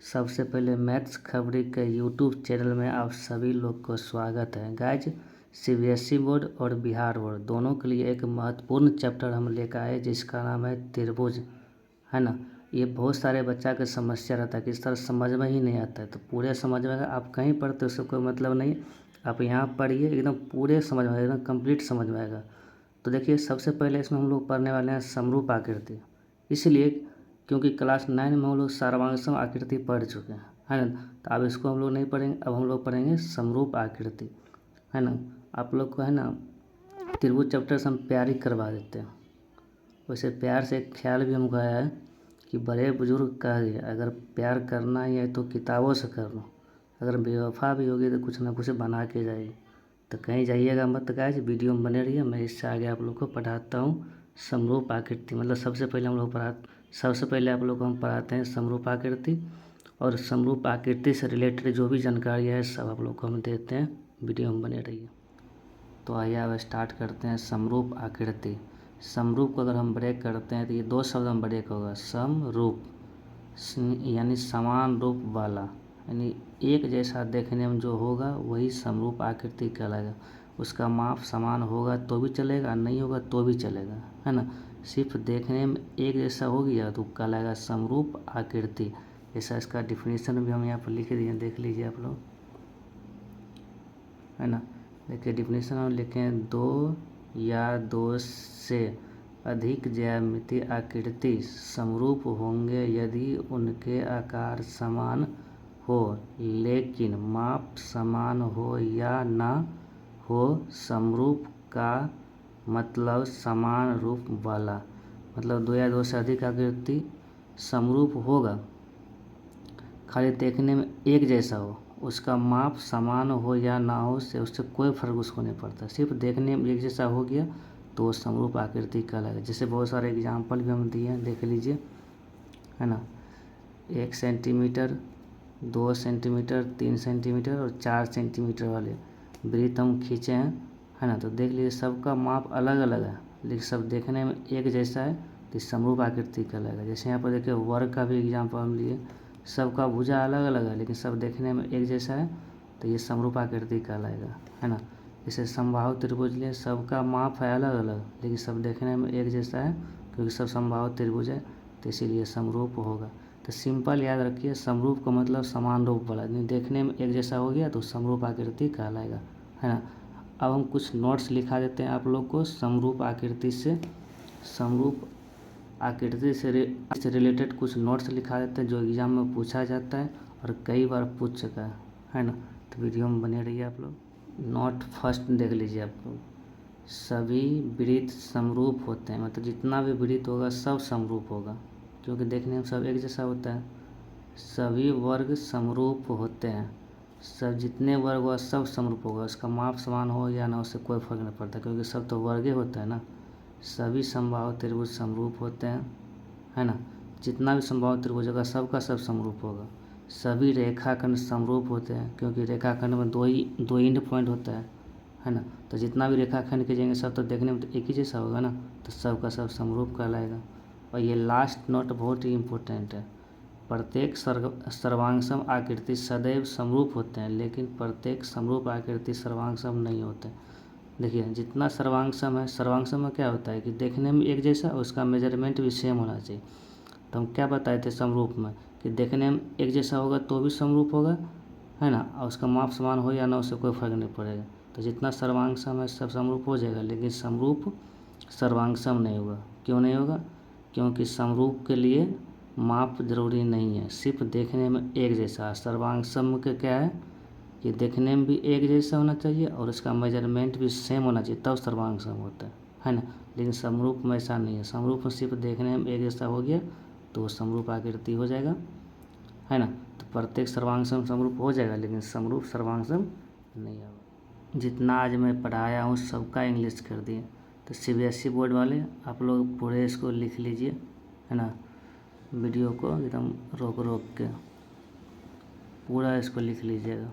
सबसे पहले मैथ्स खबरी के यूट्यूब चैनल में आप सभी लोग को स्वागत है। गाइज, सीबीएसई बोर्ड और बिहार बोर्ड दोनों के लिए एक महत्वपूर्ण चैप्टर हम लेकर आए जिसका नाम है त्रिभुज, है ना। ये बहुत सारे बच्चा का समस्या रहता है कि इस तरह समझ में ही नहीं आता है, तो पूरे समझ में आप कहीं पढ़ते उससे कोई मतलब नहीं, आप यहाँ पढ़िए, एकदम पूरे समझ में आएगा, एकदम कंप्लीट समझ में आएगा। तो देखिए, सबसे पहले इसमें हम लोग पढ़ने वाले हैं समरूप आकृति, इसलिए क्योंकि क्लास 9 में हम लोग सर्वांगसम आकृति पढ़ चुके हैं, है ना। तो अब इसको हम लोग नहीं पढ़ेंगे, अब हम लोग पढ़ेंगे समरूप आकृति, है ना। आप लोग को है ना त्रिभुज चैप्टर से हम प्यार ही करवा देते हैं। वैसे प्यार से एक ख्याल भी हमको आया है कि बड़े बुजुर्ग कह दिए, अगर प्यार करना ही है तो किताबों से कर लो, अगर बेवफा भी होगी तो कुछ ना कुछ बना के जाइए। तो कहीं जाइएगा मत गाइस, वीडियो में बने रहिए। मैं इससे आगे आप लोग को पढ़ाता हूँ समरूप आकृति। मतलब सबसे पहले आप लोग को हम पढ़ाते हैं समरूप आकृति, और समरूप आकृति से रिलेटेड जो भी जानकारी है सब आप लोग को हम देते हैं। वीडियो में बने रहिए। तो आइए अब स्टार्ट करते हैं समरूप आकृति। समरूप को अगर हम ब्रेक करते हैं तो ये दो शब्द में ब्रेक होगा, समरूप यानी समान रूप वाला, यानी एक जैसा देखने में जो होगा वही समरूप आकृति कहलाएगा। उसका माप समान होगा तो भी चलेगा, नहीं होगा तो भी चलेगा, है ना। सिर्फ देखने में एक जैसा हो गया तो कहलाएगा समरूप आकृति। ऐसा इसका डिफिनीशन भी हम यहाँ पर लिख दिए, देख लीजिए आप लोग, है ना। देखिए डिफिनीशन हम लिखे, दो या दो से अधिक ज्यामितीय आकृति समरूप होंगे यदि उनके आकार समान हो लेकिन माप समान हो या ना हो। समरूप का मतलब समान रूप वाला, मतलब दो या दो से अधिक आकृति समरूप होगा, खाली देखने में एक जैसा हो, उसका माप समान हो या ना हो से उससे कोई फर्क उसको नहीं पड़ता, सिर्फ देखने में एक जैसा हो गया तो वो समरूप आकृति कहलाएगा। जैसे बहुत सारे एग्जाम्पल भी हम दिए हैं, देख लीजिए, है ना। 1 सेंटीमीटर, 2 सेंटीमीटर, 3 सेंटीमीटर और 4 सेंटीमीटर वाले वृत्त हम खींचे हैं, है ना। तो देख लीजिए सबका माप अलग अलग है लेकिन सब देखने में एक जैसा है तो समरूप आकृति कहलाएगा। जैसे यहाँ पर देखिए वर्ग का भी एग्जाम्पल हम लिए, सबका भुजा अलग अलग है लेकिन सब देखने में एक जैसा है तो ये समरूप आकृति कहलाएगा, है ना। जैसे समबाहु त्रिभुज लिए, सबका माप है अलग अलग लेकिन सब देखने में एक जैसा है क्योंकि सब समबाहु त्रिभुज है तो इसीलिए समरूप होगा। तो सिंपल याद रखिए, समरूप का मतलब समान रूप वाला, यानी देखने में एक जैसा हो गया तो समरूप आकृति कहलाएगा, है ना। अब हम कुछ नोट्स लिखा देते हैं आप लोग को समरूप आकृति से रिलेटेड कुछ नोट्स लिखा देते हैं जो एग्ज़ाम में पूछा जाता है और कई बार पूछ चुका है ना। तो वीडियो में बने रहिए आप लोग। नोट फर्स्ट देख लीजिए आप लोग, सभी वृत्त समरूप होते हैं, मतलब जितना भी वृत्त होगा सब समरूप होगा क्योंकि देखने में सब एक जैसा होता है। सभी वर्ग समरूप होते हैं, सब जितने वर्ग हुआ सब समरूप होगा, उसका माप समान हो या ना उससे कोई फर्क नहीं पड़ता क्योंकि सब तो वर्ग ही होता है ना। सभी समबाहु त्रिभुज समरूप होते हैं, है ना। जितना भी समबाहु त्रिभुज होगा सबका सब समरूप होगा। सभी रेखाखंड समरूप होते हैं क्योंकि रेखाखंड में दो एंड पॉइंट होता है ना। तो जितना भी रेखाखंड खींचेंगे सब तो देखने में तो एक ही जैसा होगा ना, तो सबका सब समरूप कहलाएगा। और ये लास्ट नोट बहुत ही इम्पोर्टेंट है, प्रत्येक सर्वांगसम आकृति सदैव समरूप होते हैं लेकिन प्रत्येक समरूप आकृति सर्वांगसम नहीं होते। देखिए जितना सर्वांगसम है, सर्वांगसम में क्या होता है कि देखने में एक जैसा, उसका मेजरमेंट भी सेम होना चाहिए। तो हम क्या बताए थे समरूप में कि देखने में एक जैसा होगा तो भी समरूप होगा, है ना, और उसका माप समान हो या ना उससे कोई फर्क नहीं पड़ेगा। तो जितना सर्वांगसम है सब समरूप हो जाएगा लेकिन समरूप सर्वांगसम नहीं होगा। क्यों नहीं होगा? क्योंकि समरूप के लिए माप जरूरी नहीं है, सिर्फ देखने में एक जैसा। सर्वांगसम के क्या है कि देखने में भी एक जैसा होना चाहिए और उसका मेजरमेंट भी सेम होना चाहिए, तब सर्वांगसम होता है ना। लेकिन समरूप में ऐसा नहीं है, समरूप में सिर्फ देखने में एक जैसा हो गया तो समरूप आकृति हो जाएगा, है ना। तो प्रत्येक सर्वांगसम समरूप हो जाएगा लेकिन समरूप सर्वांगसम नहीं होगा। जितना आज मैं पढ़ाया हूँ सबका इंग्लिश कर दिए। तो सीबीएसई बोर्ड वाले आप लोग पूरे इसको लिख लीजिए, है ना। वीडियो को एकदम रोक रोक के पूरा इसको लिख लीजिएगा।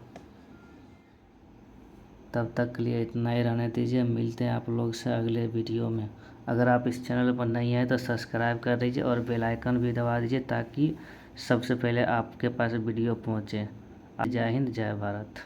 तब तक के लिए इतना ही रहने दीजिए, मिलते हैं आप लोग से अगले वीडियो में। अगर आप इस चैनल पर नहीं हैं तो सब्सक्राइब कर दीजिए और बेल आइकन भी दबा दीजिए ताकि सबसे पहले आपके पास वीडियो पहुँचे। जय हिंद, जय भारत।